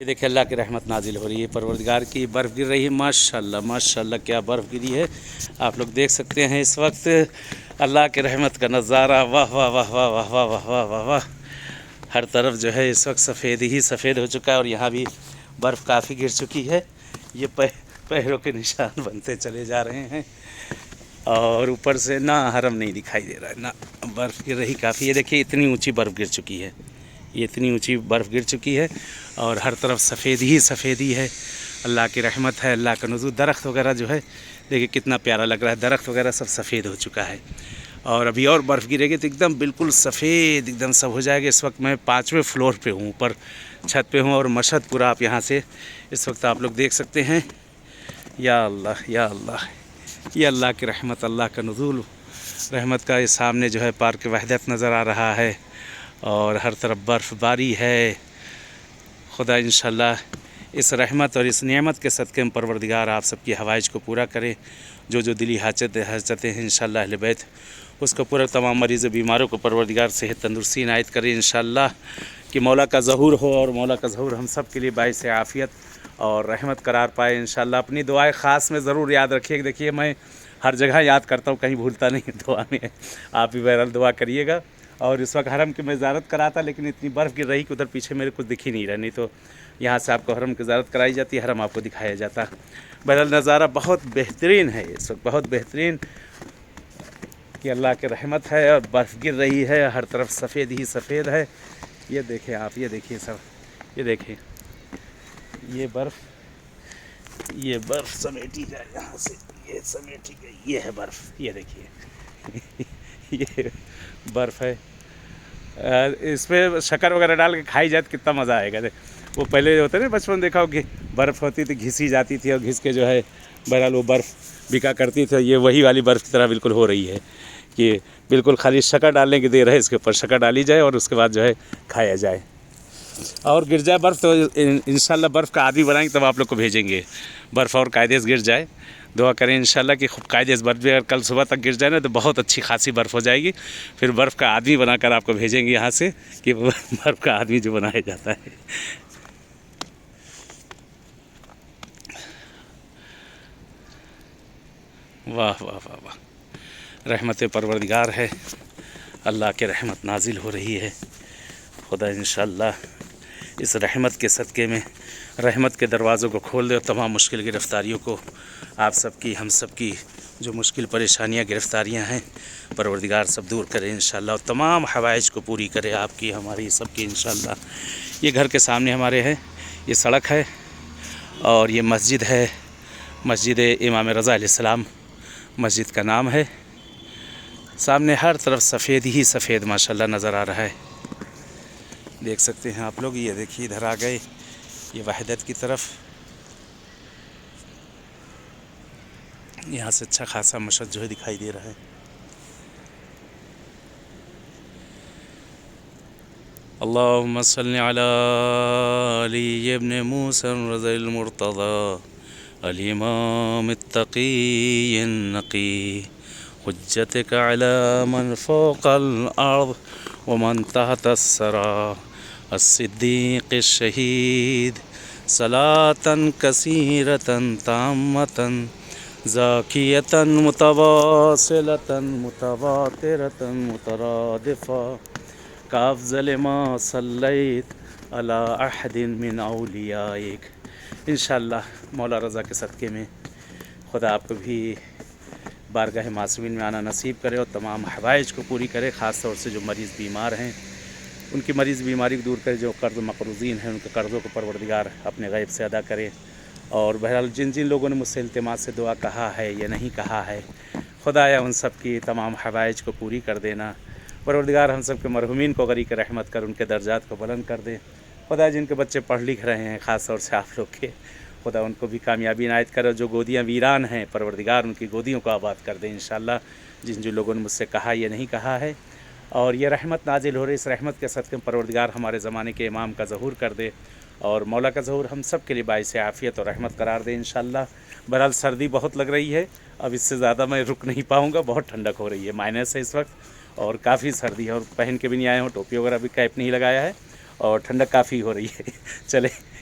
یہ دیکھیں اللہ کی رحمت نازل ہو رہی ہے، پروردگار کی برف گر رہی ہے۔ ماشاءاللہ ماشاءاللہ کیا برف گری ہے، آپ لوگ دیکھ سکتے ہیں اس وقت اللہ کی رحمت کا نظارہ۔ واہ واہ واہ واہ واہ واہ واہ واہ واہ واہ، ہر طرف جو ہے اس وقت سفید ہی سفید ہو چکا ہے، اور یہاں بھی برف کافی گر چکی ہے۔ یہ پیروں کے نشان بنتے چلے جا رہے ہیں، اور اوپر سے نہ حرم نہیں دکھائی دے رہا ہے، نہ برف گر رہی کافی ہے۔ دیکھیے اتنی اونچی برف گر چکی ہے، یہ اتنی اونچی برف گر چکی ہے، اور ہر طرف سفید ہی ہے۔ اللہ کی رحمت ہے، اللہ کا نزول۔ درخت وغیرہ جو ہے دیکھیے کتنا پیارا لگ رہا ہے، درخت وغیرہ سب سفید ہو چکا ہے، اور ابھی اور برف گرے گی تو ایک دم بالکل سفید ایک دم سب ہو جائے گا۔ اس وقت میں 5ویں فلور پہ ہوں، اوپر چھت پہ ہوں، اور مشہد پورا آپ یہاں سے اس وقت آپ لوگ دیکھ سکتے ہیں۔ یا اللہ یا اللہ، یہ اللہ کی رحمت، اللہ کا نزول رحمت کا۔ یہ سامنے جو ہے پارک وحدت نظر آ رہا ہے، اور ہر طرف برف باری ہے۔ خدا انشاءاللہ اس رحمت اور اس نعمت کے صدقے میں پروردگار آپ سب کی حوائج کو پورا کرے۔ جو دلی حاجتیں ہیں انشاءاللہ اہل بیت اس کو پورا، تمام مریض و بیماروں کو پروردگار صحت تندرستی عنایت کرے انشاءاللہ، کہ مولا کا ظہور ہو، اور مولا کا ظہور ہم سب کے لیے باعث عافیت اور رحمت قرار پائے انشاءاللہ۔ اپنی دعائیں خاص میں ضرور یاد رکھیے۔ دیکھیے میں ہر جگہ یاد کرتا ہوں، کہیں بھولتا نہیں دعا میں، آپ بھی بہرحال دعا کریے گا۔ اور اس وقت حرم کی میں زیارت کراتا، لیکن اتنی برف گر رہی کہ ادھر پیچھے میرے کچھ دکھ ہی نہیں رہا، نہیں تو یہاں سے آپ کو حرم کی زیارت کرائی جاتی، حرم آپ کو دکھایا جاتا۔ بہرحال نظارہ بہت بہترین ہے اس وقت، بہت بہترین، کہ اللہ کی رحمت ہے، اور برف گر رہی ہے، ہر طرف سفید ہی سفید ہے۔ یہ دیکھیں آپ، یہ دیکھیے سب، یہ دیکھیں یہ برف سمیٹی جائے یہاں سے، یہ سمیٹی گئی، یہ ہے برف، یہ دیکھیے یہ برف ہے۔ اس پہ شکر وغیرہ ڈال کے کھائی جائے تو کتنا مزہ آئے گا۔ وہ پہلے ہوتا ہے نا، بچپن دیکھا ہو کہ برف ہوتی تھی، گھسی جاتی تھی، اور گھس کے جو ہے بہرحال وہ برف بکا کرتی تھی۔ یہ وہی والی برف کی طرح بالکل ہو رہی ہے، کہ بالکل خالی شکر ڈالنے کی دیر ہے، اس کے اوپر شکر ڈالی جائے، اور اس کے بعد جو ہے کھایا جائے، اور گر جائے برف تو انشاءاللہ برف کا عادی بنائیں گے، تب آپ لوگ کو بھیجیں گے۔ برف اور قاعدے سے گر جائے، دعا کریں انشاءاللہ کہ خوب قاعدے سے برف بھی اگر کل صبح تک گر جائے نا تو بہت اچھی خاصی برف ہو جائے گی۔ پھر برف کا آدمی بنا کر آپ کو بھیجیں گے یہاں سے، کہ برف کا آدمی جو بنایا جاتا ہے۔ واہ واہ واہ واہ، رحمت پروردگار ہے، اللہ کی رحمت نازل ہو رہی ہے۔ خدا انشاءاللہ اس رحمت کے صدقے میں رحمت کے دروازوں کو کھول دے، اور تمام مشکل گرفتاریوں کو آپ سب کی، ہم سب کی جو مشکل پریشانیاں گرفتاریاں ہیں پروردگار سب دور کرے انشاءاللہ، اور تمام حوائج کو پوری کرے آپ کی، ہماری، سب کی انشاءاللہ۔ یہ گھر کے سامنے ہمارے ہے، یہ سڑک ہے، اور یہ مسجد ہے، مسجد امام رضا علیہ السلام مسجد کا نام ہے۔ سامنے ہر طرف سفید ہی سفید ماشاءاللہ نظر آ رہا ہے، دیکھ سکتے ہیں آپ لوگ۔ یہ دیکھیے ادھر آ گئے، یہ وحدت کی طرف، یہاں سے اچھا خاصا مشہد جو ہے دکھائی دے رہا ہے۔ اللہم صلی علی علی ابن موسیٰ رضی المرتضی الامام التقی النقی حجتک علی من فوق الارض ومن تحت الثری الصدیق الشہید صلاة کثیرة تامة زاکیة متواصلة متواترة مترادفة کافضل ما صلیت علی احد من اولیائک۔ انشاءاللہ مولا رضا کے صدقے میں خدا آپ کو بھی بارگاہ معصومین میں آنا نصیب کرے، اور تمام حوائج کو پوری کرے، خاص طور سے جو مریض بیمار ہیں ان کی مریض بیماری کو دور کرے، جو قرض مقروضین ہیں ان کے قرضوں کو پروردگار اپنے غیب سے ادا کرے۔ اور بہرحال جن لوگوں نے مجھ سے التماس سے دعا کہا ہے یا نہیں کہا ہے، خدایا ان سب کی تمام حوائج کو پوری کر دینا۔ پروردگار ہم سب کے مرحومین کو غریق رحمت کر ان کے درجات کو بلند کر دے۔ خدا جن کے بچے پڑھ لکھ رہے ہیں، خاص طور سے آپ لوگ کے، خدا ان کو بھی کامیابی عنایت کرے، جو گودیاں ویران ہیں پروردگار ان کی گودیوں کو آباد کر دے انشاءاللہ، جن لوگوں نے مجھ سے کہا یا نہیں کہا ہے۔ اور یہ رحمت نازل ہو رہی، اس رحمت کے صدقے میں پروردگار ہمارے زمانے کے امام کا ظہور کر دے، اور مولا کا ظہور ہم سب کے لیے باعث عافیت اور رحمت قرار دے انشاءاللہ۔ بہرحال سردی بہت لگ رہی ہے، اب اس سے زیادہ میں رک نہیں پاؤں گا، بہت ٹھنڈک ہو رہی ہے، مائنس ہے اس وقت، اور کافی سردی ہے، اور پہن کے بھی نہیں آئے ہوں، ٹوپی وغیرہ بھی کیپ نہیں لگایا ہے، اور ٹھنڈک کافی ہو رہی ہے۔ چلے